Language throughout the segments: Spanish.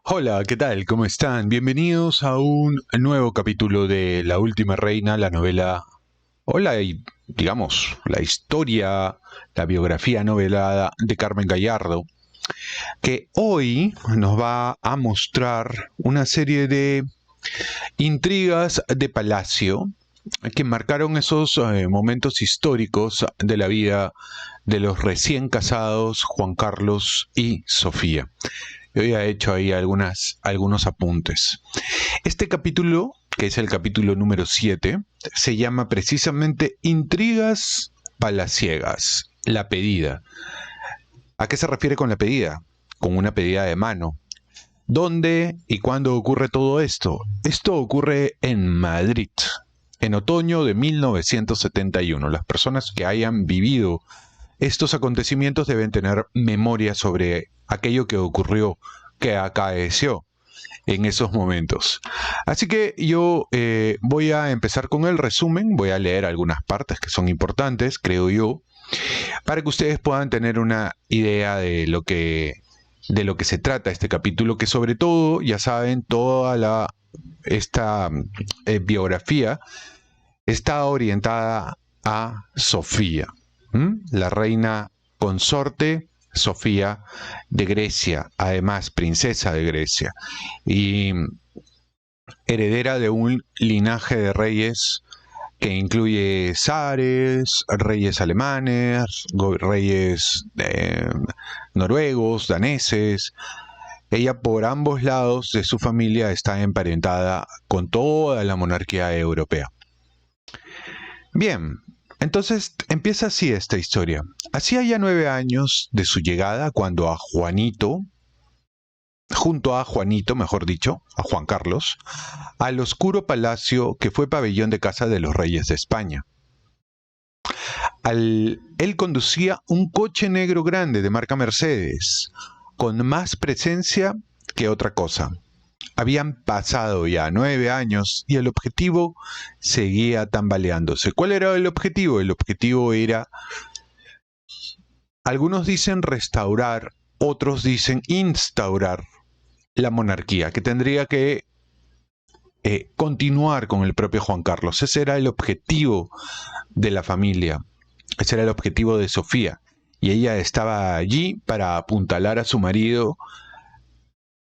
Hola, ¿qué tal? ¿Cómo están? Bienvenidos a un nuevo capítulo de La Última Reina, la novela, digamos, la historia, la biografía novelada de Carmen Gallardo, que hoy nos va a mostrar una serie de intrigas de palacio que marcaron esos momentos históricos de la vida de los recién casados Juan Carlos y Sofía. Yo había hecho ahí algunos apuntes. Este capítulo, que es el capítulo número 7, se llama precisamente Intrigas palaciegas, la pedida. ¿A qué se refiere con la pedida? Con una pedida de mano. ¿Dónde y cuándo ocurre todo esto? Esto ocurre en Madrid, en otoño de 1971. Las personas que hayan vivido estos acontecimientos deben tener memoria sobre aquello que ocurrió, que acaeció en esos momentos. Así que yo voy a empezar con el resumen, voy a leer algunas partes que son importantes, creo yo, para que ustedes puedan tener una idea de lo que se trata este capítulo, que sobre todo, ya saben, esta biografía está orientada a Sofía, la reina consorte Sofía de Grecia, además princesa de Grecia, y heredera de un linaje de reyes que incluye zares, reyes alemanes, reyes noruegos, daneses. Ella por ambos lados de su familia está emparentada con toda la monarquía europea. Bien, entonces empieza así esta historia. Hacía ya 9 años de su llegada cuando junto a Juanito, mejor dicho, a Juan Carlos, al oscuro palacio que fue pabellón de casa de los reyes de España. Él conducía un coche negro grande de marca Mercedes, con más presencia que otra cosa. Habían pasado ya 9 años y el objetivo seguía tambaleándose. ¿Cuál era el objetivo? El objetivo era, algunos dicen restaurar, otros dicen instaurar la monarquía, que tendría que continuar con el propio Juan Carlos. Ese era el objetivo de la familia, ese era el objetivo de Sofía. Y ella estaba allí para apuntalar a su marido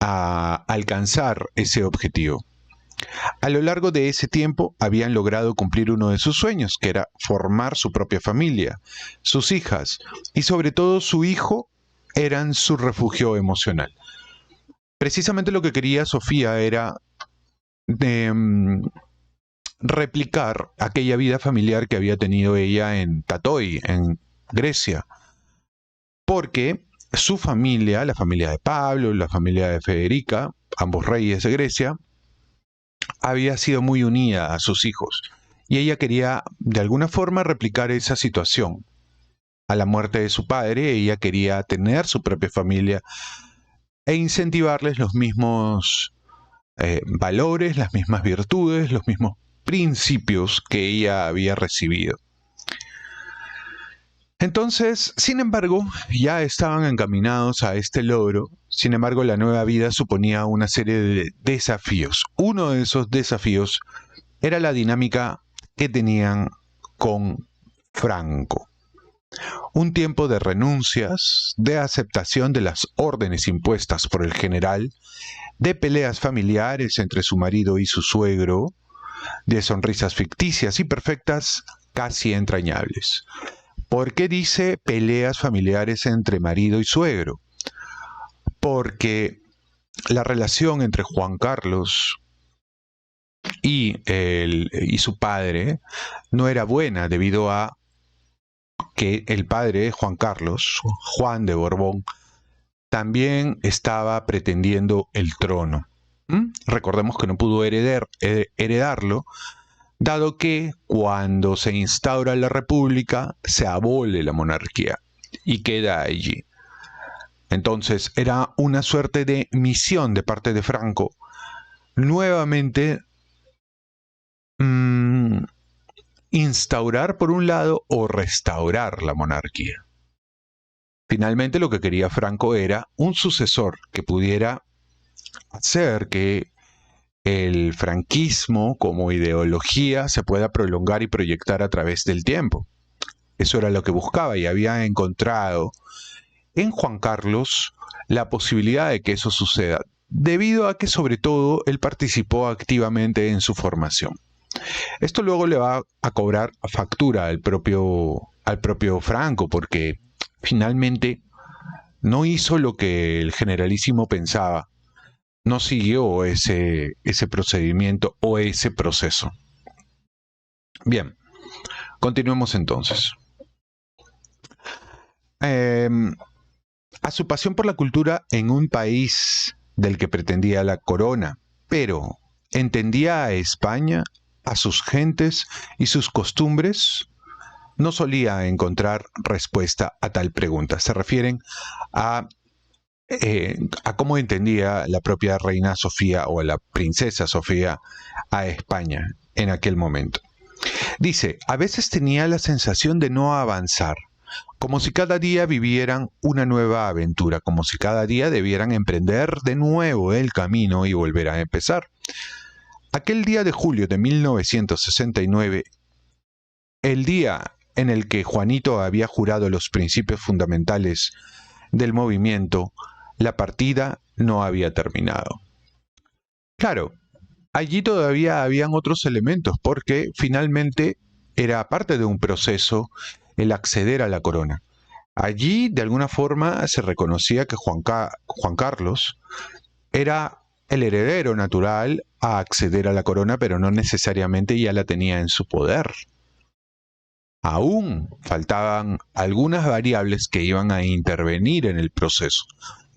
a alcanzar ese objetivo. A lo largo de ese tiempo habían logrado cumplir uno de sus sueños, que era formar su propia familia. Sus hijas y sobre todo su hijo eran su refugio emocional. Precisamente lo que quería Sofía era replicar aquella vida familiar que había tenido ella en Tatoi, en Grecia, porque su familia, la familia de Pablo, la familia de Federica, ambos reyes de Grecia, había sido muy unida a sus hijos y ella quería de alguna forma replicar esa situación. A la muerte de su padre, ella quería tener su propia familia e incentivarles los mismos valores, las mismas virtudes, los mismos principios que ella había recibido. Entonces, sin embargo, ya estaban encaminados a este logro. Sin embargo, la nueva vida suponía una serie de desafíos. Uno de esos desafíos era la dinámica que tenían con Franco. Un tiempo de renuncias, de aceptación de las órdenes impuestas por el general, de peleas familiares entre su marido y su suegro, de sonrisas ficticias y perfectas, casi entrañables. ¿Por qué dice peleas familiares entre marido y suegro? Porque la relación entre Juan Carlos y su padre no era buena debido a que el padre, Juan Carlos, Juan de Borbón, también estaba pretendiendo el trono. Recordemos que no pudo heredarlo, dado que cuando se instaura la república se abole la monarquía y queda allí. Entonces era una suerte de misión de parte de Franco nuevamente instaurar por un lado o restaurar la monarquía. Finalmente lo que quería Franco era un sucesor que pudiera hacer que el franquismo como ideología se pueda prolongar y proyectar a través del tiempo. Eso era lo que buscaba y había encontrado en Juan Carlos la posibilidad de que eso suceda, debido a que sobre todo él participó activamente en su formación. Esto luego le va a cobrar factura al propio Franco, porque finalmente no hizo lo que el generalísimo pensaba, no siguió ese procedimiento o ese proceso. Bien, continuemos entonces. A su pasión por la cultura en un país del que pretendía la corona, pero entendía a España, a sus gentes y sus costumbres, no solía encontrar respuesta a tal pregunta. Se refieren a cómo entendía la propia reina Sofía o la princesa Sofía a España en aquel momento. Dice, a veces tenía la sensación de no avanzar, como si cada día vivieran una nueva aventura, como si cada día debieran emprender de nuevo el camino y volver a empezar. Aquel día de julio de 1969, el día en el que Juanito había jurado los principios fundamentales del movimiento, la partida no había terminado. Claro, allí todavía habían otros elementos, porque finalmente era parte de un proceso el acceder a la corona. Allí, de alguna forma, se reconocía que Juan Carlos era el heredero natural a acceder a la corona, pero no necesariamente ya la tenía en su poder. Aún faltaban algunas variables que iban a intervenir en el proceso.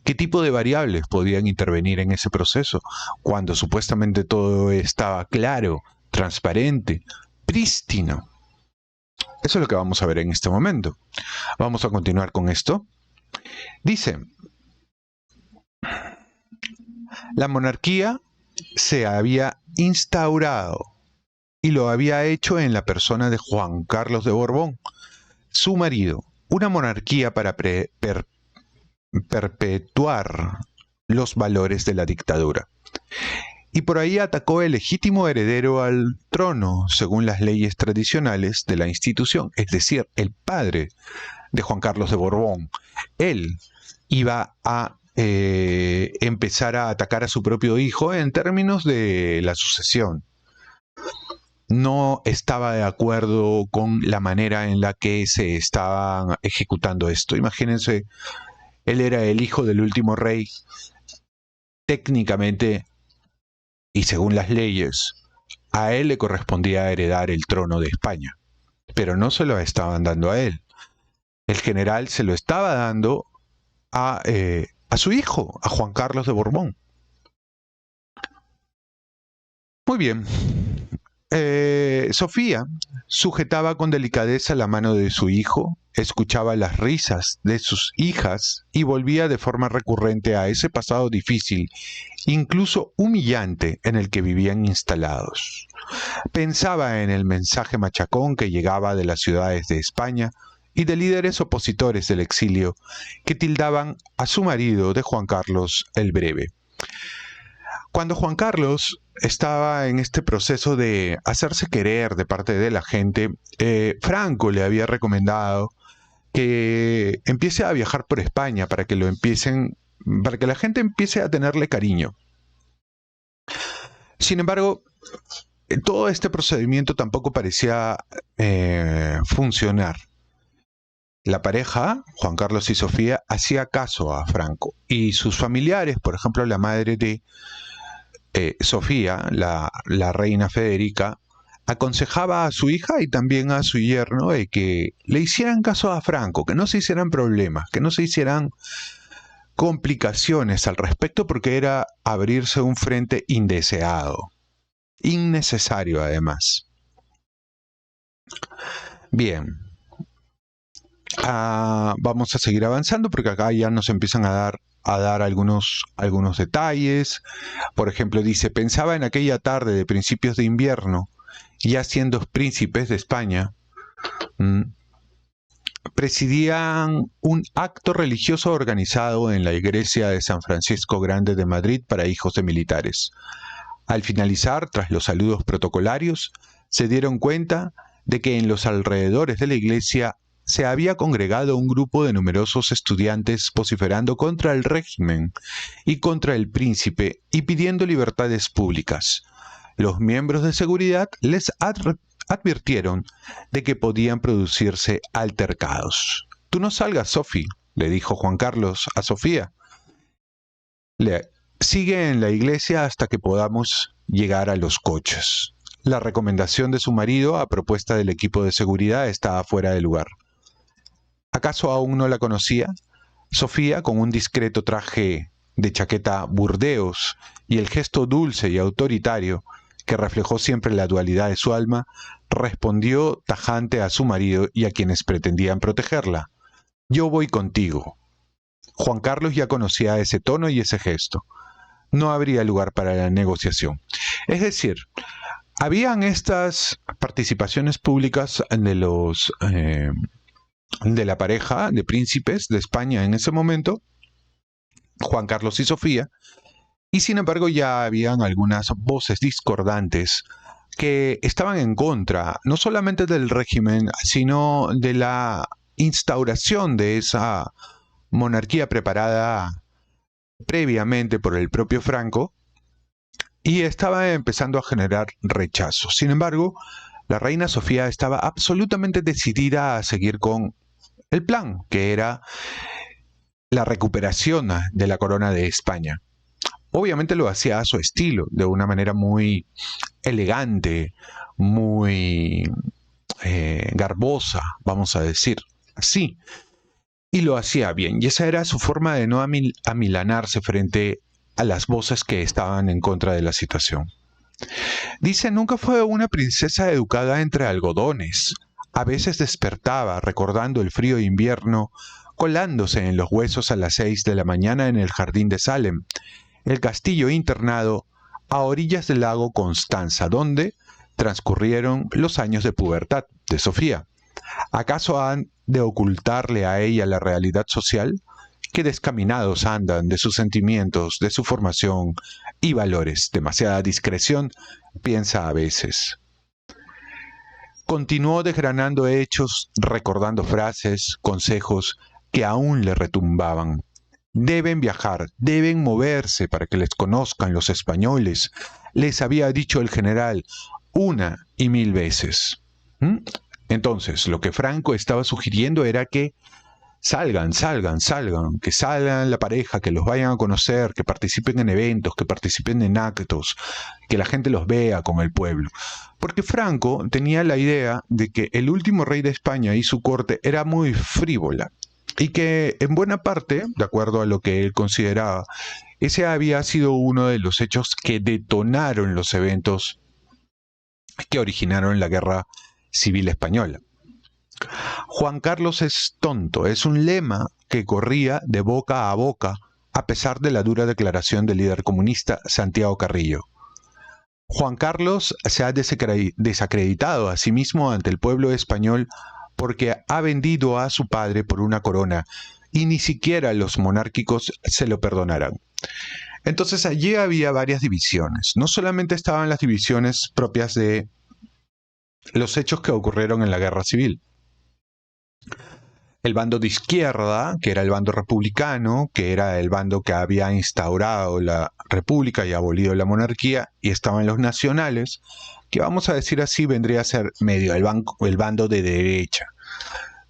¿Qué tipo de variables podían intervenir en ese proceso cuando supuestamente todo estaba claro, transparente, prístino? Eso es lo que vamos a ver en este momento. Vamos a continuar con esto. Dice, la monarquía se había instaurado y lo había hecho en la persona de Juan Carlos de Borbón, su marido, una monarquía para perpetuar los valores de la dictadura. Y por ahí atacó el legítimo heredero al trono, según las leyes tradicionales de la institución, es decir, el padre de Juan Carlos de Borbón. Él iba a empezar a atacar a su propio hijo en términos de la sucesión. No estaba de acuerdo con la manera en la que se estaba ejecutando esto. Imagínense, él era el hijo del último rey. Técnicamente, y según las leyes, a él le correspondía heredar el trono de España, pero no se lo estaban dando a él. El general se lo estaba dando a su hijo, a Juan Carlos de Borbón. Muy bien. Sofía sujetaba con delicadeza la mano de su hijo, escuchaba las risas de sus hijas y volvía de forma recurrente a ese pasado difícil, incluso humillante, en el que vivían instalados. Pensaba en el mensaje machacón que llegaba de las ciudades de España y de líderes opositores del exilio que tildaban a su marido de Juan Carlos el Breve. Cuando Juan Carlos estaba en este proceso de hacerse querer de parte de la gente, Franco le había recomendado que empiece a viajar por España para que la gente empiece a tenerle cariño. Sin embargo, todo este procedimiento tampoco parecía funcionar. La pareja, Juan Carlos y Sofía, hacía caso a Franco y sus familiares, por ejemplo, la madre de Sofía, la reina Federica, aconsejaba a su hija y también a su yerno que le hicieran caso a Franco, que no se hicieran problemas, que no se hicieran complicaciones al respecto, porque era abrirse un frente indeseado, innecesario además. Bien, vamos a seguir avanzando porque acá ya nos empiezan a dar algunos detalles. Por ejemplo, dice, pensaba en aquella tarde de principios de invierno, ya siendo príncipes de España, presidían un acto religioso organizado en la iglesia de San Francisco Grande de Madrid para hijos de militares. Al finalizar, tras los saludos protocolarios, se dieron cuenta de que en los alrededores de la iglesia se había congregado un grupo de numerosos estudiantes vociferando contra el régimen y contra el príncipe y pidiendo libertades públicas. Los miembros de seguridad les advirtieron de que podían producirse altercados. «Tú no salgas, Sophie», le dijo Juan Carlos a Sofía. «Sigue en la iglesia hasta que podamos llegar a los coches». La recomendación de su marido, a propuesta del equipo de seguridad, estaba fuera de lugar. ¿Acaso aún no la conocía? Sofía, con un discreto traje de chaqueta burdeos y el gesto dulce y autoritario que reflejó siempre la dualidad de su alma, respondió tajante a su marido y a quienes pretendían protegerla. «Yo voy contigo». Juan Carlos ya conocía ese tono y ese gesto. No habría lugar para la negociación. Es decir, habían estas participaciones públicas de la pareja de príncipes de España en ese momento, Juan Carlos y Sofía, y sin embargo ya habían algunas voces discordantes que estaban en contra, no solamente del régimen, sino de la instauración de esa monarquía preparada previamente por el propio Franco, y estaba empezando a generar rechazo. Sin embargo, la reina Sofía estaba absolutamente decidida a seguir con el plan, que era la recuperación de la corona de España. Obviamente lo hacía a su estilo, de una manera muy elegante, muy garbosa, vamos a decir así. Y lo hacía bien, y esa era su forma de no amilanarse frente a las voces que estaban en contra de la situación. Dice, nunca fue una princesa educada entre algodones. A veces despertaba recordando el frío invierno, colándose en los huesos a las 6 de la mañana en el jardín de Salem, el castillo internado a orillas del lago Constanza, donde transcurrieron los años de pubertad de Sofía. ¿Acaso han de ocultarle a ella la realidad social? Qué descaminados andan de sus sentimientos, de su formación y valores. Demasiada discreción, piensa a veces. Continuó desgranando hechos, recordando frases, consejos que aún le retumbaban. Deben viajar, deben moverse para que les conozcan los españoles, les había dicho el general 1,000 veces. Entonces, lo que Franco estaba sugiriendo era que salgan, que salgan la pareja, que los vayan a conocer, que participen en eventos, que participen en actos, que la gente los vea con el pueblo. Porque Franco tenía la idea de que el último rey de España y su corte era muy frívola y que en buena parte, de acuerdo a lo que él consideraba, ese había sido uno de los hechos que detonaron los eventos que originaron la Guerra Civil Española. Juan Carlos es tonto, es un lema que corría de boca a boca a pesar de la dura declaración del líder comunista Santiago Carrillo. Juan Carlos se ha desacreditado a sí mismo ante el pueblo español porque ha vendido a su padre por una corona y ni siquiera los monárquicos se lo perdonarán. Entonces allí había varias divisiones. No solamente estaban las divisiones propias de los hechos que ocurrieron en la Guerra Civil. El bando de izquierda, que era el bando republicano, que era el bando que había instaurado la república y abolido la monarquía, y estaban los nacionales, que vamos a decir así vendría a ser medio el bando de derecha.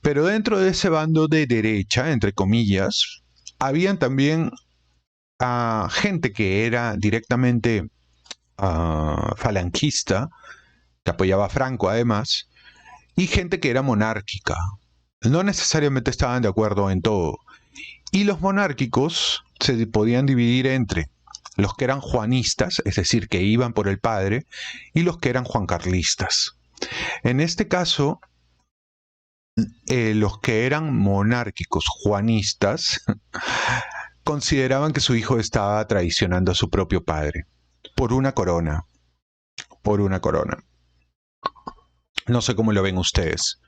Pero dentro de ese bando de derecha, entre comillas, habían también gente que era directamente falangista, que apoyaba a Franco además, y gente que era monárquica. No necesariamente estaban de acuerdo en todo. Y los monárquicos se podían dividir entre los que eran juanistas, es decir, que iban por el padre, y los que eran juancarlistas. En este caso, los que eran monárquicos juanistas consideraban que su hijo estaba traicionando a su propio padre por una corona. Por una corona. No sé cómo lo ven ustedes.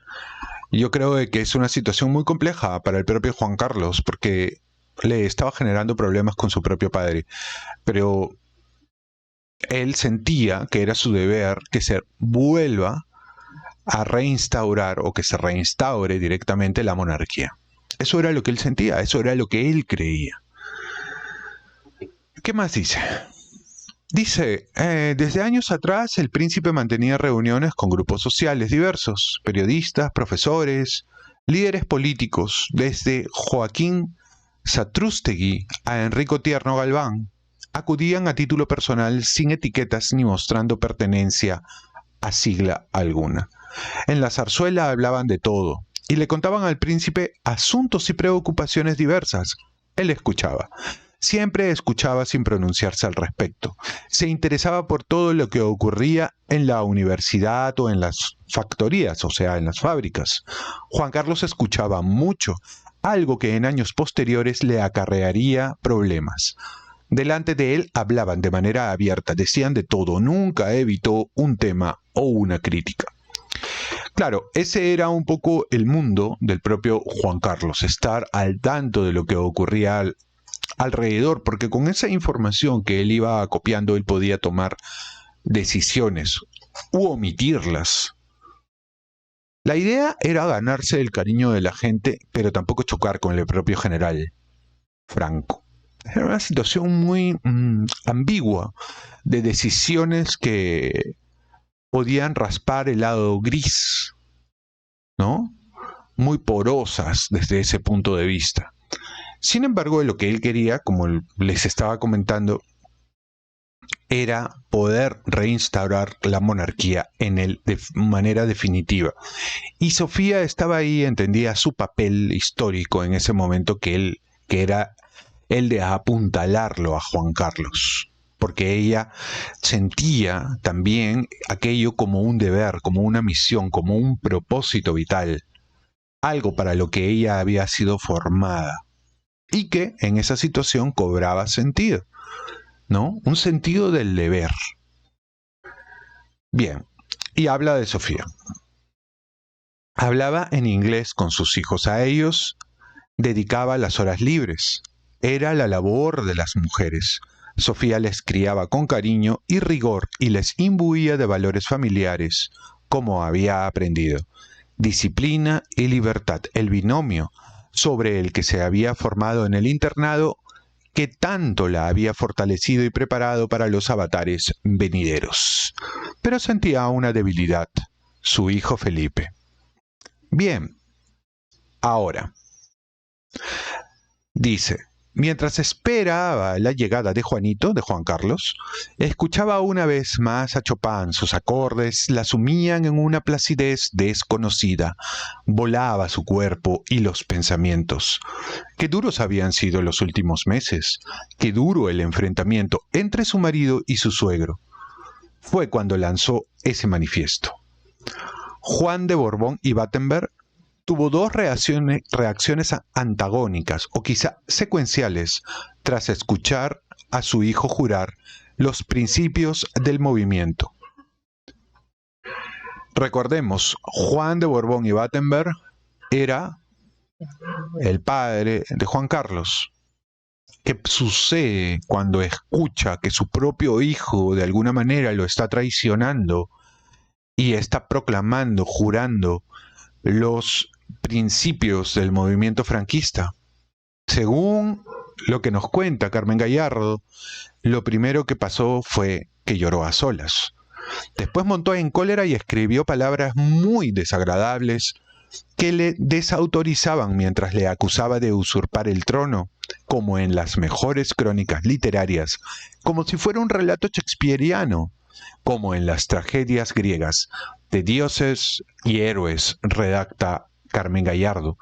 Yo creo de que es una situación muy compleja para el propio Juan Carlos, porque le estaba generando problemas con su propio padre, pero él sentía que era su deber que se vuelva a reinstaurar o que se reinstaure directamente la monarquía. Eso era lo que él sentía, eso era lo que él creía. ¿Qué más dice? Dice, desde años atrás el príncipe mantenía reuniones con grupos sociales diversos, periodistas, profesores, líderes políticos, desde Joaquín Satrústegui a Enrico Tierno Galván. Acudían a título personal sin etiquetas ni mostrando pertenencia a sigla alguna. En la zarzuela hablaban de todo y le contaban al príncipe asuntos y preocupaciones diversas. Él escuchaba. Siempre escuchaba sin pronunciarse al respecto. Se interesaba por todo lo que ocurría en la universidad o en las factorías, o sea, en las fábricas. Juan Carlos escuchaba mucho, algo que en años posteriores le acarrearía problemas. Delante de él hablaban de manera abierta, decían de todo, nunca evitó un tema o una crítica. Claro, ese era un poco el mundo del propio Juan Carlos, estar al tanto de lo que ocurría alrededor, porque con esa información que él iba copiando, él podía tomar decisiones u omitirlas. La idea era ganarse el cariño de la gente, pero tampoco chocar con el propio general Franco. Era una situación muy ambigua de decisiones que podían raspar el lado gris, ¿no? Muy porosas desde ese punto de vista. Sin embargo, lo que él quería, como les estaba comentando, era poder reinstaurar la monarquía en él de manera definitiva. Y Sofía estaba ahí, entendía su papel histórico en ese momento que era el de apuntalarlo a Juan Carlos, porque ella sentía también aquello como un deber, como una misión, como un propósito vital, algo para lo que ella había sido formada y que en esa situación cobraba sentido, ¿no? Un sentido del deber. Bien, y habla de Sofía. Hablaba en inglés con sus hijos, a ellos dedicaba las horas libres. Era la labor de las mujeres. Sofía les criaba con cariño y rigor y les imbuía de valores familiares, como había aprendido. Disciplina y libertad, el binomio sobre el que se había formado en el internado, que tanto la había fortalecido y preparado para los avatares venideros. Pero sentía una debilidad, su hijo Felipe. Bien, ahora, dice, mientras esperaba la llegada de Juanito, de Juan Carlos, escuchaba una vez más a Chopin. Sus acordes la sumían en una placidez desconocida. Volaba su cuerpo y los pensamientos. Qué duros habían sido los últimos meses. Qué duro el enfrentamiento entre su marido y su suegro. Fue cuando lanzó ese manifiesto. Juan de Borbón y Battenberg tuvo dos reacciones antagónicas o quizá secuenciales tras escuchar a su hijo jurar los principios del movimiento. Recordemos, Juan de Borbón y Battenberg era el padre de Juan Carlos. ¿Qué sucede cuando escucha que su propio hijo de alguna manera lo está traicionando y está proclamando, jurando los principios del movimiento franquista? Según lo que nos cuenta Carmen Gallardo, lo primero que pasó fue que lloró a solas. Después montó en cólera y escribió palabras muy desagradables que le desautorizaban mientras le acusaba de usurpar el trono, como en las mejores crónicas literarias, como si fuera un relato shakespeariano, como en las tragedias griegas de dioses y héroes, redacta Carmen Gallardo.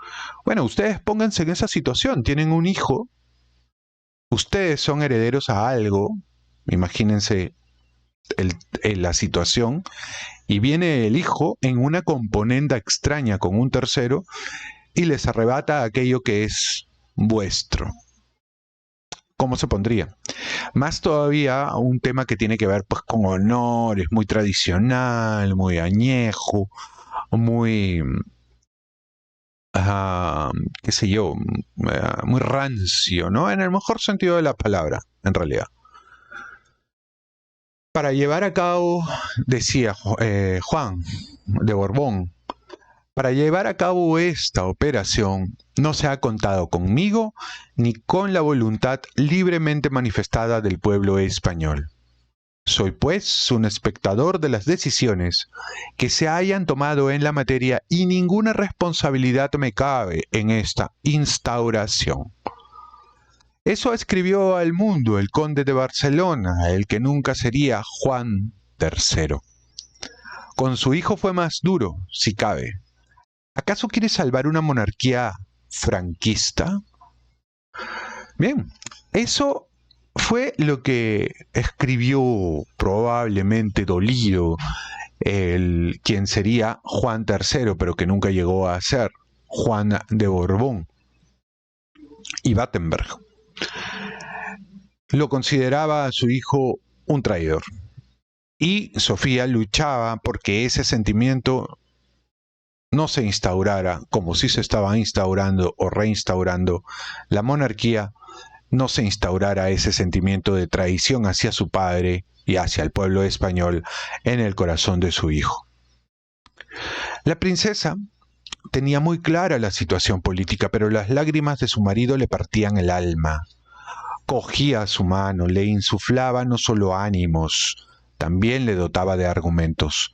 Bueno, ustedes pónganse en esa situación, tienen un hijo, ustedes son herederos a algo, imagínense la situación, y viene el hijo en una componenda extraña con un tercero y les arrebata aquello que es vuestro. ¿Cómo se pondría? Más todavía un tema que tiene que ver pues con honores, muy tradicional, muy añejo, muy qué sé yo, muy rancio, ¿no? En el mejor sentido de la palabra, en realidad. Para llevar a cabo, decía Juan de Borbón, para llevar a cabo esta operación no se ha contado conmigo ni con la voluntad libremente manifestada del pueblo español. Soy pues un espectador de las decisiones que se hayan tomado en la materia y ninguna responsabilidad me cabe en esta instauración. Eso escribió al mundo el conde de Barcelona, el que nunca sería Juan III. Con su hijo fue más duro, si cabe. ¿Acaso quiere salvar una monarquía franquista? Bien, eso fue lo que escribió, probablemente dolido, quien sería Juan III, pero que nunca llegó a ser Juan de Borbón y Battenberg. Lo consideraba a su hijo un traidor. Y Sofía luchaba porque ese sentimiento no se instaurara, como si se estaba instaurando o reinstaurando la monarquía, no se instaurara ese sentimiento de traición hacia su padre y hacia el pueblo español en el corazón de su hijo. La princesa tenía muy clara la situación política, pero las lágrimas de su marido le partían el alma. Cogía su mano, le insuflaba no solo ánimos, también le dotaba de argumentos.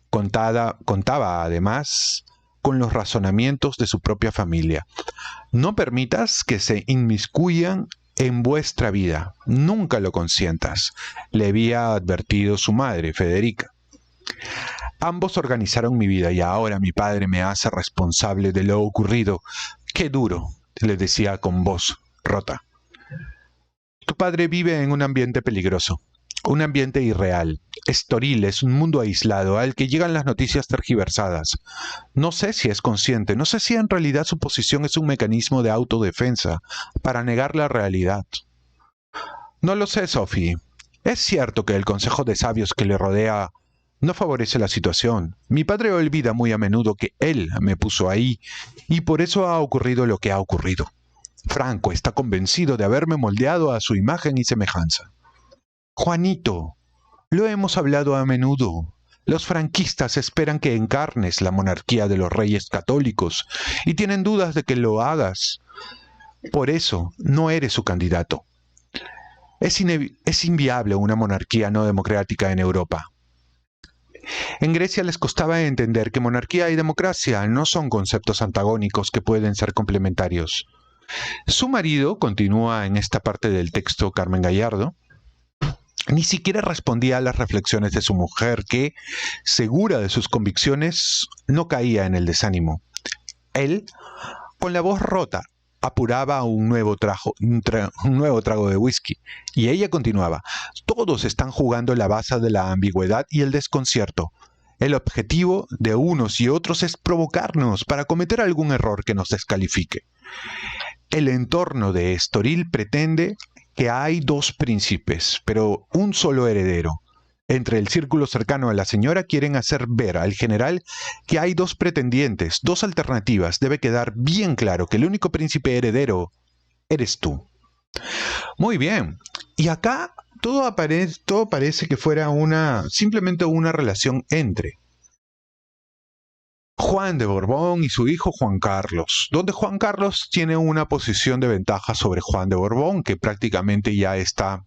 Contaba además con los razonamientos de su propia familia. No permitas que se inmiscuyan en vuestra vida, nunca lo consientas, le había advertido su madre, Federica. Ambos organizaron mi vida y ahora mi padre me hace responsable de lo ocurrido. ¡Qué duro!, le decía con voz rota. Tu padre vive en un ambiente peligroso, un ambiente irreal. Estoril es un mundo aislado al que llegan las noticias tergiversadas. No sé si es consciente, no sé si en realidad su posición es un mecanismo de autodefensa para negar la realidad. No lo sé, Sophie. Es cierto que el consejo de sabios que le rodea no favorece la situación. Mi padre olvida muy a menudo que él me puso ahí y por eso ha ocurrido lo que ha ocurrido. Franco está convencido de haberme moldeado a su imagen y semejanza. Juanito, lo hemos hablado a menudo. Los franquistas esperan que encarnes la monarquía de los reyes católicos y tienen dudas de que lo hagas. Por eso no eres su candidato. Es inviable una monarquía no democrática en Europa. En Grecia les costaba entender que monarquía y democracia no son conceptos antagónicos que pueden ser complementarios. Su marido, continúa en esta parte del texto Carmen Gallardo, ni siquiera respondía a las reflexiones de su mujer que, segura de sus convicciones, no caía en el desánimo. Él, con la voz rota, apuraba un nuevo trago de whisky, y ella continuaba: todos están jugando la baza de la ambigüedad y el desconcierto. El objetivo de unos y otros es provocarnos para cometer algún error que nos descalifique. El entorno de Estoril pretende que hay dos príncipes, pero un solo heredero. Entre el círculo cercano a la señora quieren hacer ver al general que hay dos pretendientes, dos alternativas. Debe quedar bien claro que el único príncipe heredero eres tú. Muy bien. Y acá todo parece que fuera simplemente una relación entre Juan de Borbón y su hijo Juan Carlos, donde Juan Carlos tiene una posición de ventaja sobre Juan de Borbón, que prácticamente ya está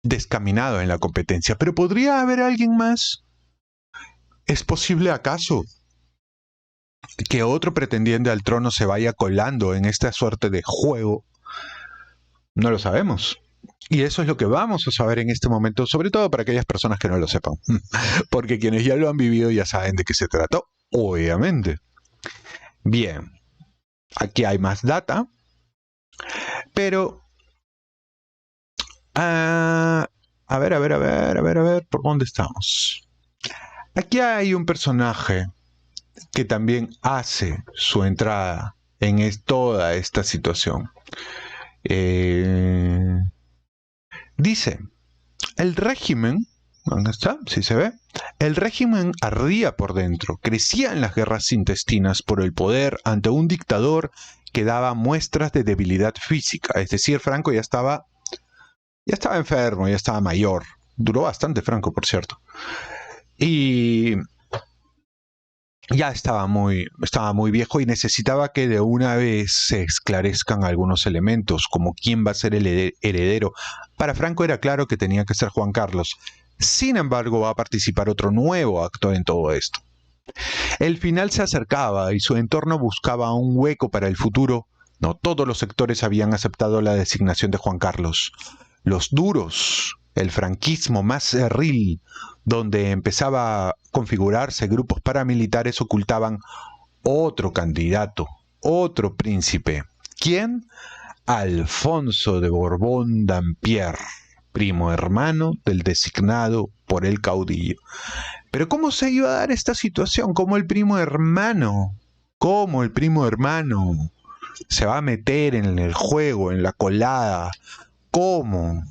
descaminado en la competencia. ¿Pero podría haber alguien más? ¿Es posible acaso que otro pretendiente al trono se vaya colando en esta suerte de juego? No lo sabemos. Y eso es lo que vamos a saber en este momento, sobre todo para aquellas personas que no lo sepan. Porque quienes ya lo han vivido ya saben de qué se trató, obviamente. Bien, aquí hay más data, pero a ver, ¿por dónde estamos? Aquí hay un personaje que también hace su entrada en toda esta situación. Dice, el régimen ¿Dónde está? ¿Sí se ve? El régimen ardía por dentro, crecían las guerras intestinas por el poder ante un dictador que daba muestras de debilidad física. Es decir, Franco ya estaba enfermo, ya estaba mayor. Duró bastante Franco, por cierto. Y ya estaba muy viejo y necesitaba que de una vez se esclarezcan algunos elementos, como quién va a ser el heredero. Para Franco era claro que tenía que ser Juan Carlos. Sin embargo, va a participar otro nuevo actor en todo esto. El final se acercaba y su entorno buscaba un hueco para el futuro. No todos los sectores habían aceptado la designación de Juan Carlos. Los duros, el franquismo más cerril, donde empezaba a configurarse grupos paramilitares, ocultaban otro candidato, otro príncipe. ¿Quién? Alfonso de Borbón Dampierre, primo hermano del designado por el caudillo. Pero ¿cómo se iba a dar esta situación? ¿Cómo el primo hermano? ¿Cómo el primo hermano se va a meter en el juego, en la colada? ¿Cómo?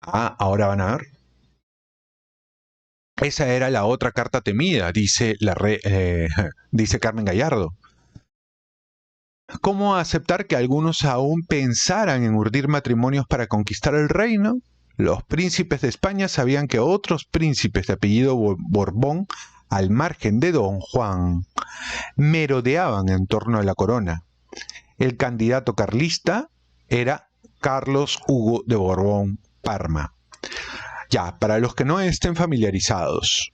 Ahora van a ver. Esa era la otra carta temida, dice dice Carmen Gallardo. ¿Cómo aceptar que algunos aún pensaran en urdir matrimonios para conquistar el reino? Los príncipes de España sabían que otros príncipes de apellido Borbón, al margen de Don Juan, merodeaban en torno a la corona. El candidato carlista era Carlos Hugo de Borbón Parma. Ya, para los que no estén familiarizados,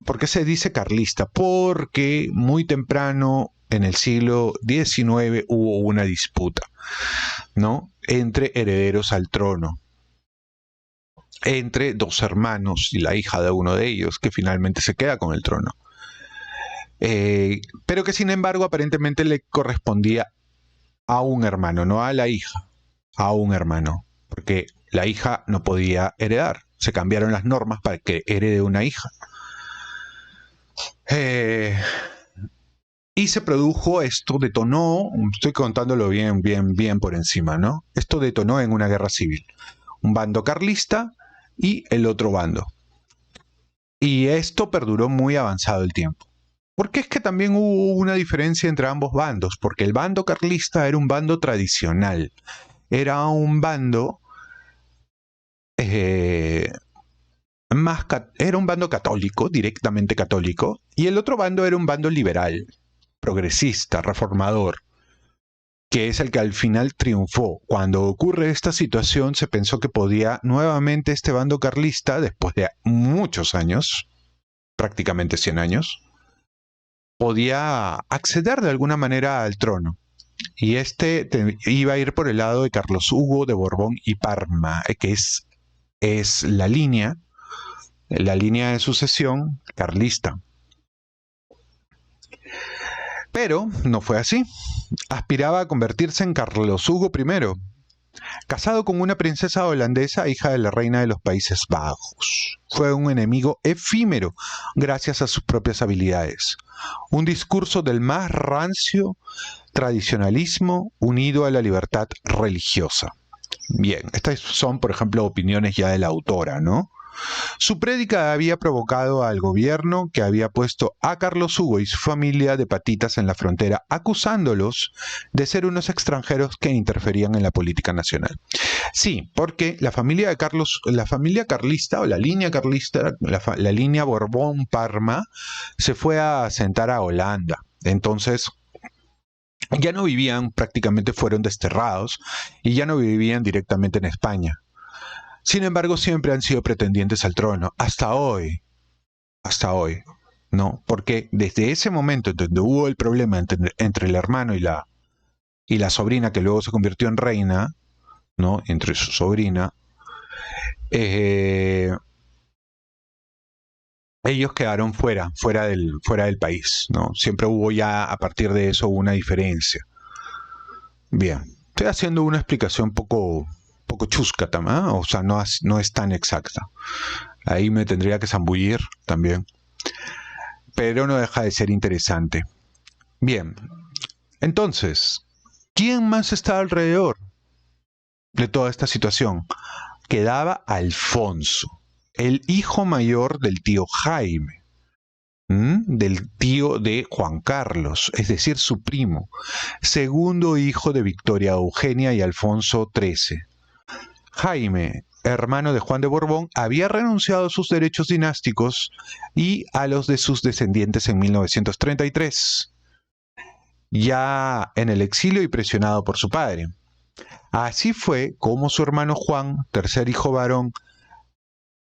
¿por qué se dice carlista? Porque muy temprano en el siglo XIX hubo una disputa, ¿no? Entre herederos al trono, entre dos hermanos y la hija de uno de ellos, que finalmente se queda con el trono. Pero que sin embargo aparentemente le correspondía a un hermano, no a la hija, a un hermano, porque la hija no podía heredar. Se cambiaron las normas para que herede una hija. Y se produjo esto, detonó, estoy contándolo bien por encima, ¿no? Esto detonó en una guerra civil. Un bando carlista y el otro bando. Y esto perduró muy avanzado el tiempo. Porque es que también hubo una diferencia entre ambos bandos, porque el bando carlista era un bando tradicional. Era un bando era un bando católico, directamente católico, y el otro bando era un bando liberal, progresista, reformador, que es el que al final triunfó. Cuando ocurre esta situación, se pensó que podía nuevamente este bando carlista, después de muchos años, prácticamente 100 años, podía acceder de alguna manera al trono. Y iba a ir por el lado de Carlos Hugo de Borbón y Parma, que es la línea de sucesión carlista. Pero no fue así. Aspiraba a convertirse en Carlos Hugo I, casado con una princesa holandesa, hija de la reina de los Países Bajos. Fue un enemigo efímero gracias a sus propias habilidades. Un discurso del más rancio tradicionalismo unido a la libertad religiosa. Bien, estas son, por ejemplo, opiniones ya de la autora, ¿no? Su prédica había provocado al gobierno, que había puesto a Carlos Hugo y su familia de patitas en la frontera, acusándolos de ser unos extranjeros que interferían en la política nacional. Sí, porque la familia carlista o la línea carlista, la línea Borbón-Parma, se fue a asentar a Holanda. Entonces, ya no vivían, prácticamente fueron desterrados y ya no vivían directamente en España. Sin embargo, siempre han sido pretendientes al trono, hasta hoy, ¿no? Porque desde ese momento donde hubo el problema entre el hermano y la sobrina, que luego se convirtió en reina, ¿no? Entre su sobrina, ellos quedaron fuera del país, ¿no? Siempre hubo ya, a partir de eso, una diferencia. Bien, estoy haciendo una explicación poco chusca, ¿eh? O sea, no es tan exacta. Ahí me tendría que zambullir también. Pero no deja de ser interesante. Bien, entonces, ¿quién más está alrededor de toda esta situación? Quedaba Alfonso. el hijo mayor del tío Jaime, del tío de Juan Carlos, es decir, su primo, segundo hijo de Victoria Eugenia y Alfonso XIII. Jaime, hermano de Juan de Borbón, había renunciado a sus derechos dinásticos y a los de sus descendientes en 1933, ya en el exilio y presionado por su padre. Así fue como su hermano Juan, tercer hijo varón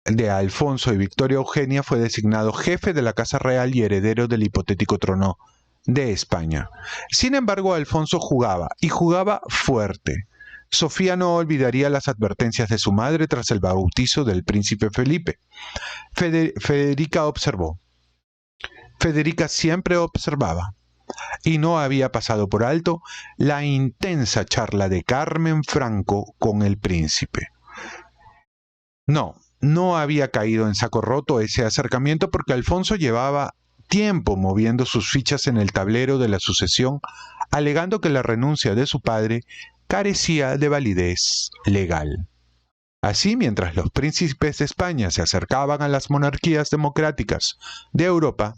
de Alfonso y Victoria Eugenia, fue designado jefe de la Casa Real y heredero del hipotético trono de España. Sin embargo, Alfonso jugaba, y jugaba fuerte. Sofía no olvidaría las advertencias de su madre tras el bautizo del príncipe Felipe. Federica observó. Federica siempre observaba, y no había pasado por alto la intensa charla de Carmen Franco con el príncipe. No había caído en saco roto ese acercamiento porque Alfonso llevaba tiempo moviendo sus fichas en el tablero de la sucesión, alegando que la renuncia de su padre carecía de validez legal. Así, mientras los príncipes de España se acercaban a las monarquías democráticas de Europa,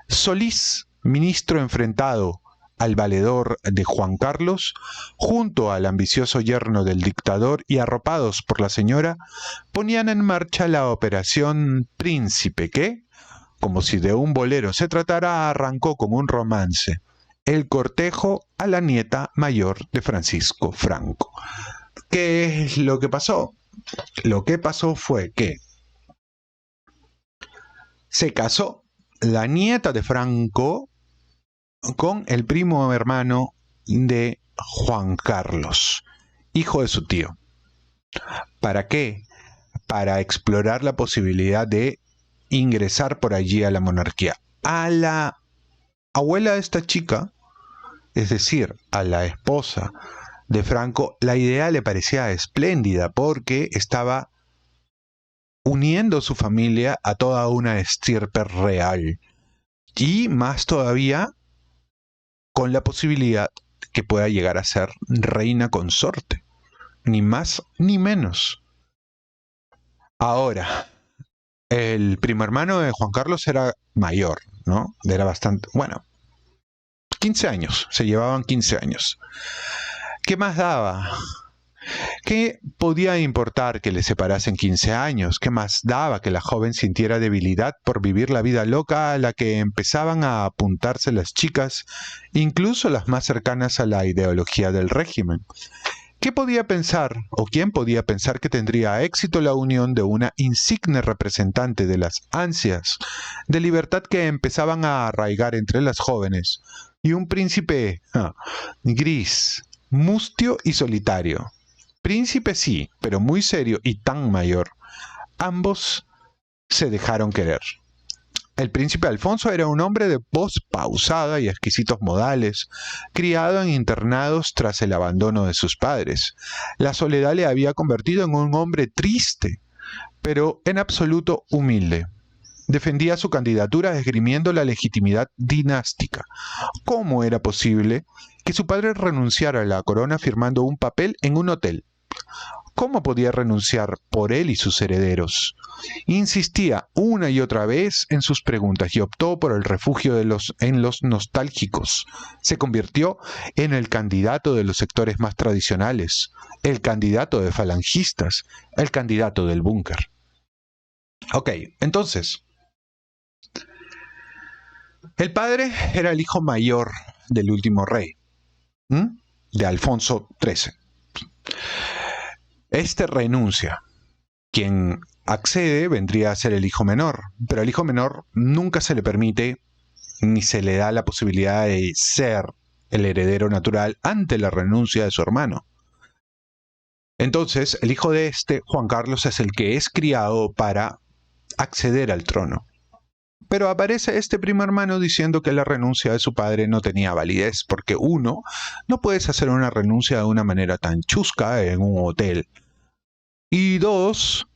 Solís, ministro enfrentado al valedor de Juan Carlos, junto al ambicioso yerno del dictador y arropados por la señora, ponían en marcha la Operación Príncipe que, como si de un bolero se tratara, arrancó como un romance, el cortejo a la nieta mayor de Francisco Franco. ¿Qué es lo que pasó? Lo que pasó fue que se casó la nieta de Franco con el primo hermano de Juan Carlos, hijo de su tío. ¿Para qué? Para explorar la posibilidad de ingresar por allí a la monarquía. A la abuela de esta chica, es decir, a la esposa de Franco, la idea le parecía espléndida porque estaba uniendo su familia a toda una estirpe real. Y más todavía, con la posibilidad que pueda llegar a ser reina consorte, ni más ni menos. Ahora, el primo hermano de Juan Carlos era mayor, ¿no? Era bastante, bueno, 15 años, se llevaban 15 años. ¿Qué más daba? ¿Qué podía importar que le separasen 15 años? ¿Qué más daba que la joven sintiera debilidad por vivir la vida loca a la que empezaban a apuntarse las chicas, incluso las más cercanas a la ideología del régimen? ¿Qué podía pensar, o quién podía pensar que tendría éxito la unión de una insigne representante de las ansias de libertad que empezaban a arraigar entre las jóvenes y un príncipe gris, mustio y solitario? Príncipe sí, pero muy serio y tan mayor. Ambos se dejaron querer. El príncipe Alfonso era un hombre de voz pausada y exquisitos modales, criado en internados tras el abandono de sus padres. La soledad le había convertido en un hombre triste, pero en absoluto humilde. Defendía su candidatura esgrimiendo la legitimidad dinástica. ¿Cómo era posible que su padre renunciara a la corona firmando un papel en un hotel? ¿Cómo podía renunciar por él y sus herederos? Insistía una y otra vez en sus preguntas y optó por el refugio en los nostálgicos. Se convirtió en el candidato de los sectores más tradicionales, el candidato de falangistas, el candidato del búnker. Ok, entonces, el padre era el hijo mayor del último rey, de Alfonso XIII. Este renuncia. Quien accede vendría a ser el hijo menor, pero al hijo menor nunca se le permite ni se le da la posibilidad de ser el heredero natural ante la renuncia de su hermano. Entonces, el hijo de este, Juan Carlos, es el que es criado para acceder al trono. Pero aparece este primo hermano diciendo que la renuncia de su padre no tenía validez, porque uno, no puedes hacer una renuncia de una manera tan chusca en un hotel. Y dos,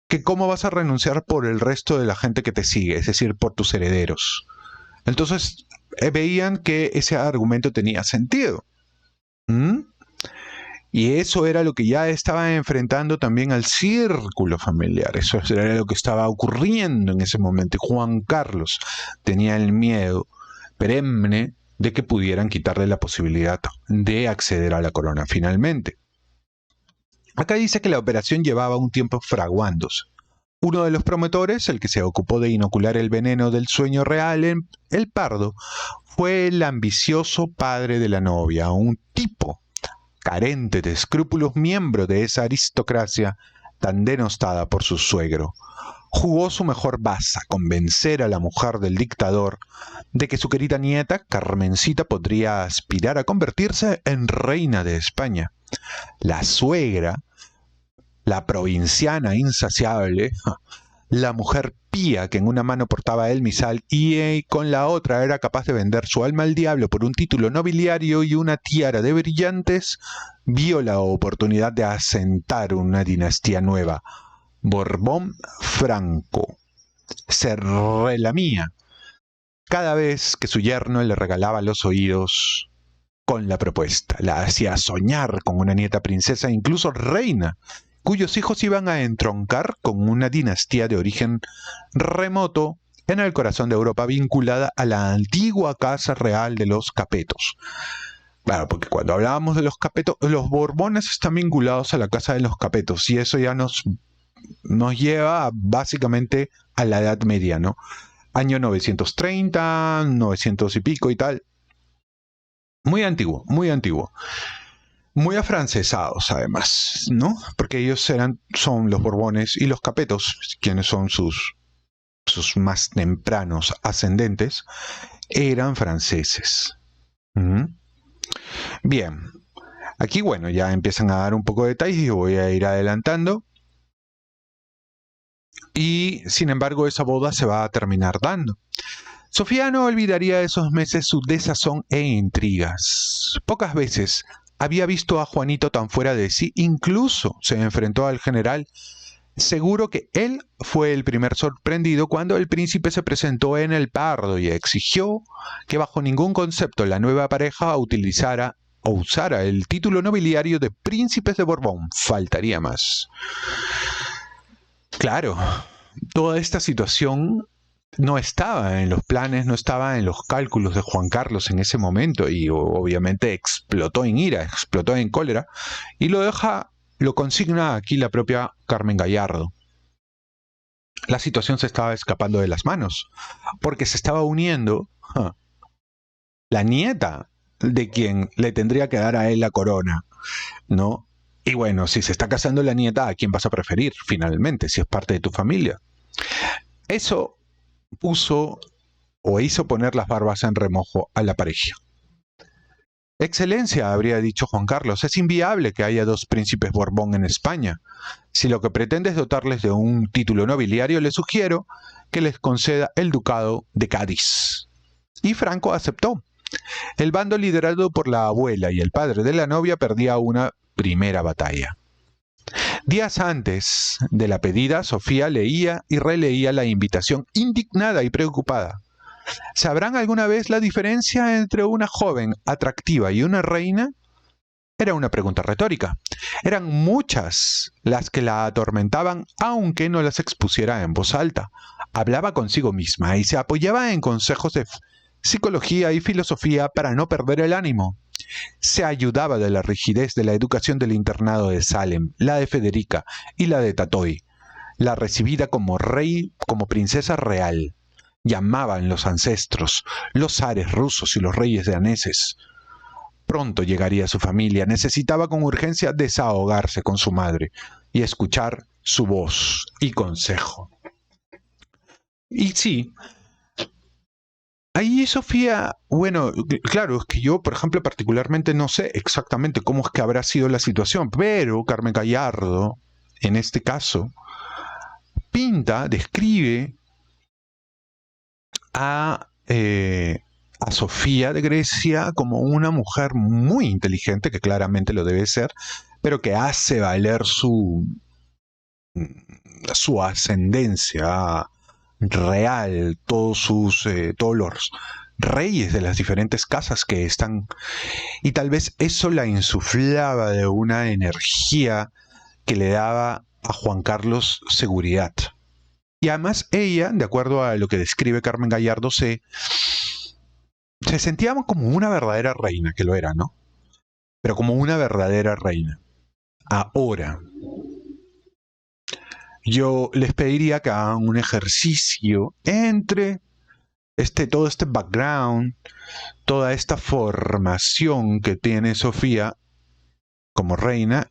que cómo vas a renunciar por el resto de la gente que te sigue, es decir, por tus herederos. Entonces, veían que ese argumento tenía sentido. Y eso era lo que ya estaba enfrentando también al círculo familiar. Eso era lo que estaba ocurriendo en ese momento. Y Juan Carlos tenía el miedo perenne de que pudieran quitarle la posibilidad de acceder a la corona finalmente. Acá dice que la operación llevaba un tiempo fraguándose. Uno de los promotores, el que se ocupó de inocular el veneno del sueño real en el pardo, fue el ambicioso padre de la novia, un tipo carente de escrúpulos, miembro de esa aristocracia tan denostada por su suegro. Jugó su mejor baza, convencer a la mujer del dictador de que su querida nieta, Carmencita, podría aspirar a convertirse en reina de España. La suegra, la provinciana insaciable, la mujer pía que en una mano portaba el misal y con la otra era capaz de vender su alma al diablo por un título nobiliario y una tiara de brillantes, vio la oportunidad de asentar una dinastía nueva, Borbón-Franco. Se relamía cada vez que su yerno le regalaba los oídos con la propuesta. La hacía soñar con una nieta princesa, incluso reina, cuyos hijos iban a entroncar con una dinastía de origen remoto en el corazón de Europa, vinculada a la antigua casa real de los Capetos. Claro, porque cuando hablábamos de los Capetos, los Borbones están vinculados a la casa de los Capetos, y eso ya nos lleva básicamente a la Edad Media, ¿no? Año 930, 900 y pico y tal. Muy antiguo, muy antiguo. Muy afrancesados, además, ¿no? Porque ellos son los Borbones y los Capetos, quienes son sus más tempranos ascendentes, eran franceses. Bien, aquí, bueno, ya empiezan a dar un poco de detalles y voy a ir adelantando. Y, sin embargo, esa boda se va a terminar dando. Sofía no olvidaría esos meses su desazón e intrigas. Pocas veces había visto a Juanito tan fuera de sí, incluso se enfrentó al general, seguro que él fue el primer sorprendido cuando el príncipe se presentó en el Pardo y exigió que bajo ningún concepto la nueva pareja utilizara o usara el título nobiliario de príncipes de Borbón. Faltaría más. Claro, toda esta situación no estaba en los planes, no estaba en los cálculos de Juan Carlos en ese momento, y obviamente explotó en ira, explotó en cólera, y lo consigna aquí la propia Carmen Gallardo. La situación se estaba escapando de las manos, porque se estaba uniendo la nieta de quien le tendría que dar a él la corona, ¿no? Y bueno, si se está casando la nieta, ¿a quién vas a preferir finalmente, si es parte de tu familia? Eso puso o hizo poner las barbas en remojo a la pareja. Excelencia, habría dicho Juan Carlos, es inviable que haya dos príncipes Borbón en España. Si lo que pretende es dotarles de un título nobiliario, le sugiero que les conceda el ducado de Cádiz. Y Franco aceptó. El bando liderado por la abuela y el padre de la novia perdía una primera batalla. Días antes de la pedida, Sofía leía y releía la invitación, indignada y preocupada. ¿Sabrán alguna vez la diferencia entre una joven atractiva y una reina? Era una pregunta retórica. Eran muchas las que la atormentaban, aunque no las expusiera en voz alta. Hablaba consigo misma y se apoyaba en consejos de psicología y filosofía para no perder el ánimo. Se ayudaba de la rigidez de la educación del internado de Salem, la de Federica y la de Tatoy, la recibida como princesa real. Llamaban los ancestros, los zares rusos y los reyes daneses. Pronto llegaría su familia. Necesitaba con urgencia desahogarse con su madre y escuchar su voz y consejo. Y sí, ahí Sofía, bueno, claro, es que yo, por ejemplo, particularmente no sé exactamente cómo es que habrá sido la situación, pero Carmen Gallardo, en este caso, describe a Sofía de Grecia como una mujer muy inteligente, que claramente lo debe ser, pero que hace valer su ascendencia real, todos los reyes de las diferentes casas que están, y tal vez eso la insuflaba de una energía que le daba a Juan Carlos seguridad. Y además ella, de acuerdo a lo que describe Carmen Gallardo, se sentía como una verdadera reina, que lo era, ¿no? Pero como una verdadera reina. Ahora, yo les pediría que hagan un ejercicio entre todo este background, toda esta formación que tiene Sofía como reina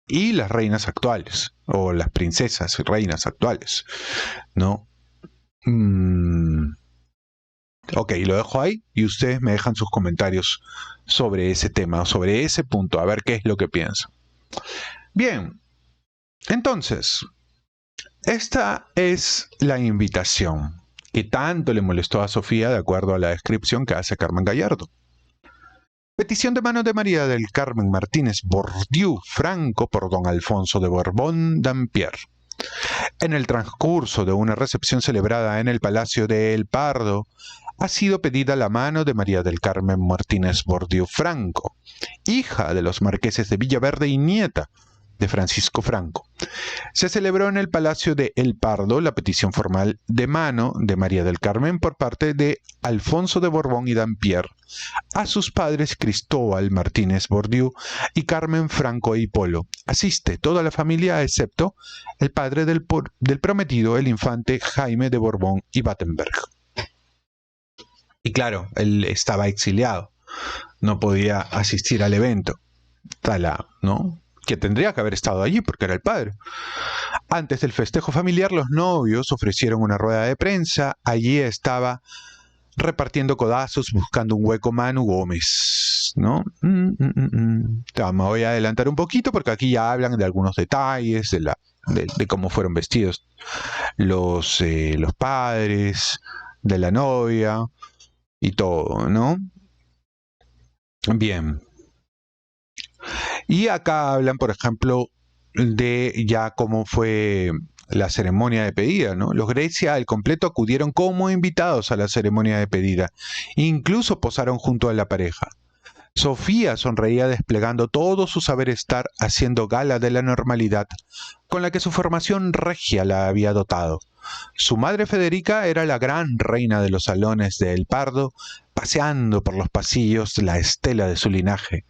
y las reinas actuales, o las princesas y reinas actuales, ¿no? Ok, lo dejo ahí y ustedes me dejan sus comentarios sobre ese tema, sobre ese punto, a ver qué es lo que piensan. Bien, entonces, esta es la invitación que tanto le molestó a Sofía de acuerdo a la descripción que hace Carmen Gallardo. Petición de mano de María del Carmen Martínez Bordiú Franco por don Alfonso de Borbón Dampierre. En el transcurso de una recepción celebrada en el Palacio de El Pardo, ha sido pedida la mano de María del Carmen Martínez Bordiú Franco, hija de los marqueses de Villaverde y nieta de Francisco Franco. Se celebró en el Palacio de El Pardo la petición formal de mano de María del Carmen por parte de Alfonso de Borbón y Dampierre a sus padres Cristóbal Martínez Bordiú y Carmen Franco y Polo. Asiste toda la familia excepto el padre del prometido, el infante Jaime de Borbón y Battenberg. Y claro, él estaba exiliado, no podía asistir al evento. ¿No? Que tendría que haber estado allí porque era el padre. Antes del festejo familiar, los novios ofrecieron una rueda de prensa. Allí estaba repartiendo codazos, buscando un hueco Manu Gómez, ¿no? Me voy a adelantar un poquito porque aquí ya hablan de algunos detalles de cómo fueron vestidos los padres de la novia y todo, ¿no? Bien. Y acá hablan, por ejemplo, de ya cómo fue la ceremonia de pedida, ¿no? Los Grecia al completo acudieron como invitados a la ceremonia de pedida. Incluso posaron junto a la pareja. Sofía sonreía desplegando todo su saber estar, haciendo gala de la normalidad con la que su formación regia la había dotado. Su madre Federica era la gran reina de los salones de El Pardo, paseando por los pasillos la estela de su linaje,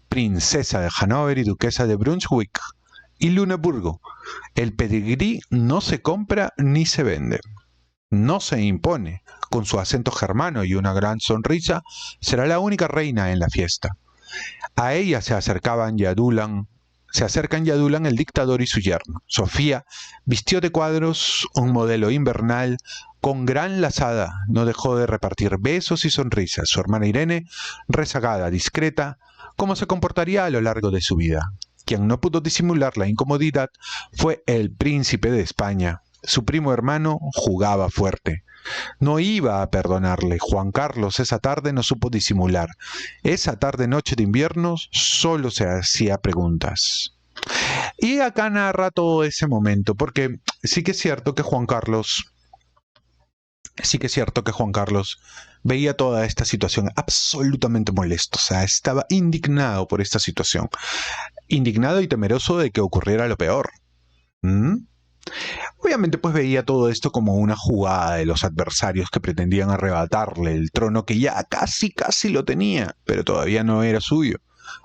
princesa de Hannover y duquesa de Brunswick y Luneburgo. El pedigrí no se compra ni se vende. No se impone. Con su acento germano y una gran sonrisa, será la única reina en la fiesta. A ella se acercan y adulan el dictador y su yerno. Sofía vistió de cuadros un modelo invernal con gran lazada. No dejó de repartir besos y sonrisas. Su hermana Irene, rezagada, discreta, como se comportaría a lo largo de su vida. Quien no pudo disimular la incomodidad fue el príncipe de España. Su primo hermano jugaba fuerte. No iba a perdonarle. Juan Carlos esa tarde no supo disimular. Esa tarde-noche de invierno solo se hacía preguntas. Y acá narra todo ese momento, porque sí que es cierto que Juan Carlos veía toda esta situación absolutamente molesto. O sea, estaba indignado por esta situación. Indignado y temeroso de que ocurriera lo peor. Obviamente pues veía todo esto como una jugada de los adversarios que pretendían arrebatarle el trono que ya casi lo tenía, pero todavía no era suyo,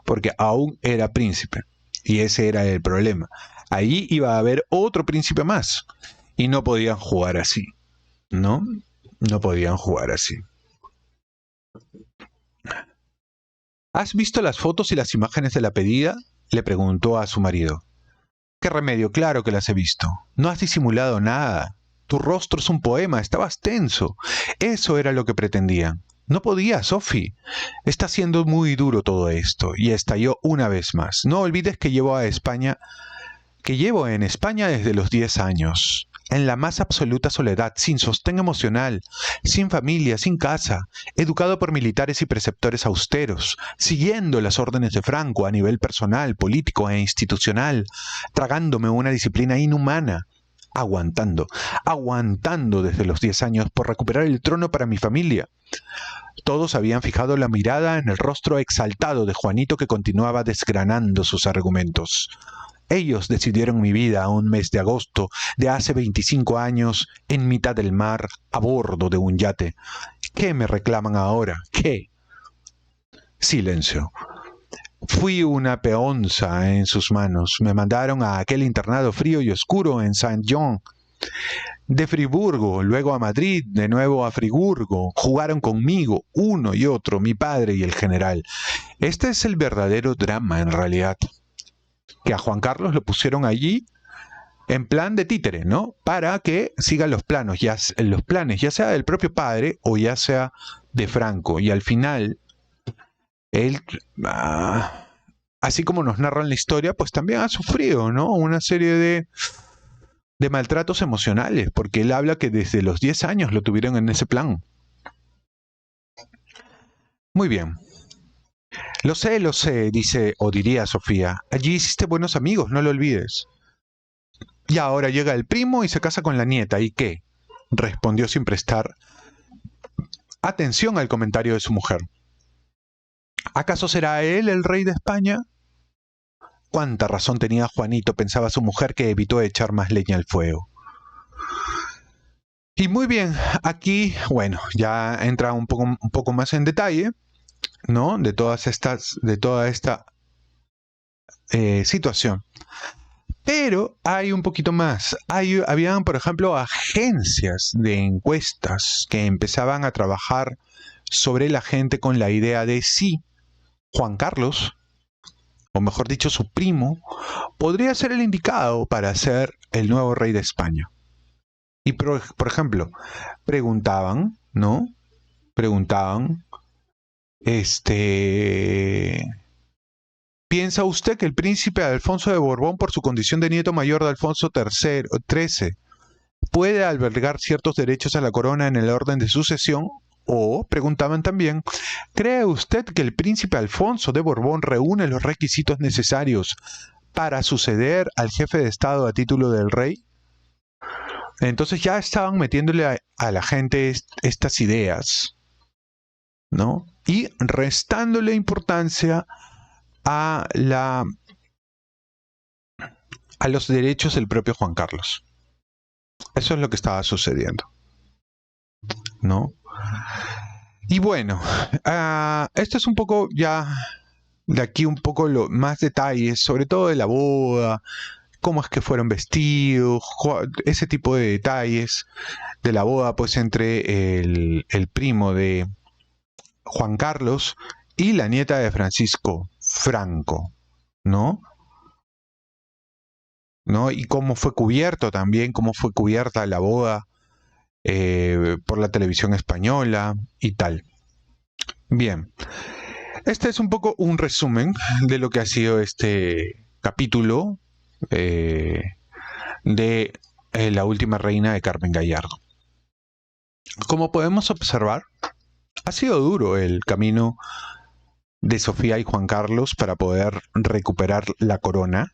porque aún era príncipe, y ese era el problema. Allí iba a haber otro príncipe más, y no podían jugar así, ¿no? No podían jugar así. ¿Has visto las fotos y las imágenes de la pedida?, le preguntó a su marido. ¿Qué remedio? Claro que las he visto. No has disimulado nada. Tu rostro es un poema, estabas tenso. Eso era lo que pretendían. No podía, Sophie. Está siendo muy duro todo esto. Y estalló una vez más. No olvides que llevo en España desde los 10 años. En la más absoluta soledad, sin sostén emocional, sin familia, sin casa, educado por militares y preceptores austeros, siguiendo las órdenes de Franco a nivel personal, político e institucional, tragándome una disciplina inhumana. aguantando desde los 10 años por recuperar el trono para mi familia. Todos habían fijado la mirada en el rostro exaltado de Juanito, que continuaba desgranando sus argumentos. Ellos decidieron mi vida un mes de agosto de hace 25 años en mitad del mar a bordo de un yate. ¿Qué me reclaman ahora? ¿Qué? Silencio. Fui una peonza en sus manos. Me mandaron a aquel internado frío y oscuro en Saint-Jean. De Friburgo, luego a Madrid, de nuevo a Friburgo. Jugaron conmigo, uno y otro, mi padre y el general. Este es el verdadero drama, en realidad. Que a Juan Carlos lo pusieron allí en plan de títere, ¿no? Para que siga los planes, ya sea del propio padre o ya sea de Franco. Y al final, él, así como nos narran la historia, pues también ha sufrido, ¿no? Una serie de maltratos emocionales, porque él habla que desde los 10 años lo tuvieron en ese plan. Muy bien. Lo sé, dice o diría Sofía. Allí hiciste buenos amigos, no lo olvides. Y ahora llega el primo y se casa con la nieta. ¿Y qué? Respondió sin prestar atención al comentario de su mujer. ¿Acaso será él el rey de España? Cuánta razón tenía Juanito, pensaba su mujer, que evitó echar más leña al fuego. Y muy bien, aquí, bueno, ya entra un poco más en detalle, ¿no? De toda esta situación. Pero hay un poquito más. Habían, por ejemplo, agencias de encuestas que empezaban a trabajar sobre la gente con la idea de si Juan Carlos, o mejor dicho, su primo, podría ser el indicado para ser el nuevo rey de España. Y por ejemplo, preguntaban, ¿no? ¿Piensa usted que el príncipe Alfonso de Borbón, por su condición de nieto mayor de Alfonso XIII, puede albergar ciertos derechos a la corona en el orden de sucesión? O, preguntaban también, ¿cree usted que el príncipe Alfonso de Borbón reúne los requisitos necesarios para suceder al jefe de Estado a título del rey? Entonces ya estaban metiéndole a la gente estas ideas, ¿no? Y restándole importancia a los derechos del propio Juan Carlos. Eso es lo que estaba sucediendo, ¿no? Y bueno, esto es un poco ya de aquí un poco más detalles, sobre todo de la boda, cómo es que fueron vestidos, ese tipo de detalles de la boda, pues entre el primo de Juan Carlos y la nieta de Francisco, Franco, ¿no? Y cómo fue cubierto también, cómo fue cubierta la boda por la televisión española y tal. Bien, este es un poco un resumen de lo que ha sido este capítulo de La última reina de Carmen Gallardo. Como podemos observar, ha sido duro el camino de Sofía y Juan Carlos para poder recuperar la corona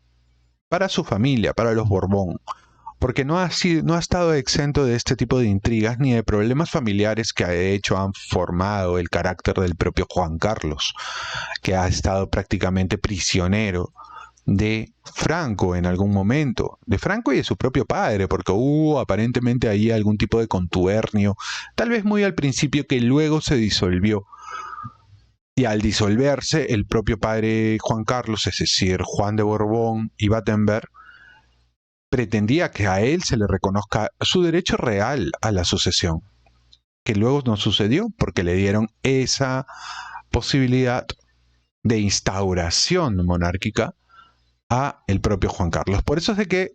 para su familia, para los Borbón, porque no ha estado exento de este tipo de intrigas ni de problemas familiares que de hecho han formado el carácter del propio Juan Carlos, que ha estado prácticamente prisionero de Franco en algún momento, de Franco y de su propio padre, porque hubo aparentemente ahí algún tipo de contubernio, tal vez muy al principio, que luego se disolvió. Y al disolverse, el propio padre Juan Carlos, es decir, Juan de Borbón y Battenberg, pretendía que a él se le reconozca su derecho real a la sucesión, que luego no sucedió porque le dieron esa posibilidad de instauración monárquica a el propio Juan Carlos. Por eso es de que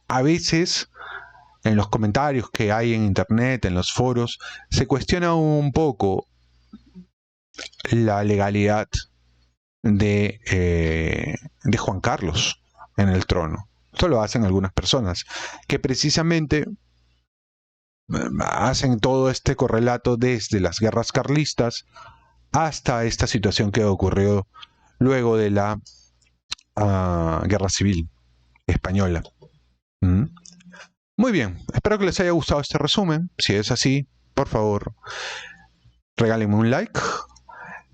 a veces en los comentarios que hay en internet, en los foros, se cuestiona un poco la legalidad de Juan Carlos en el trono. Esto lo hacen algunas personas que precisamente hacen todo este correlato desde las guerras carlistas hasta esta situación que ocurrió luego de la Guerra Civil Española. Muy bien, espero que les haya gustado este resumen. Si es así, por favor, regálenme un like.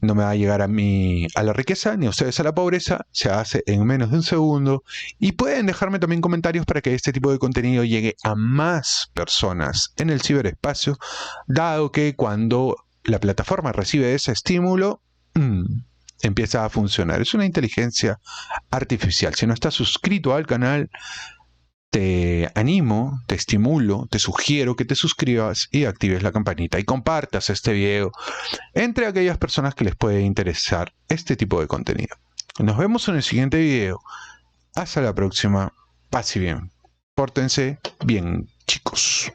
No me va a llegar a mí a la riqueza ni a ustedes a la pobreza. Se hace en menos de un segundo. Y pueden dejarme también comentarios para que este tipo de contenido llegue a más personas en el ciberespacio, dado que cuando la plataforma recibe ese estímulo, empieza a funcionar. Es una inteligencia artificial. Si no estás suscrito al canal, te animo, te estimulo, te sugiero que te suscribas y actives la campanita y compartas este video entre aquellas personas que les puede interesar este tipo de contenido. Nos vemos en el siguiente video. Hasta la próxima. Paz y bien. Pórtense bien, chicos.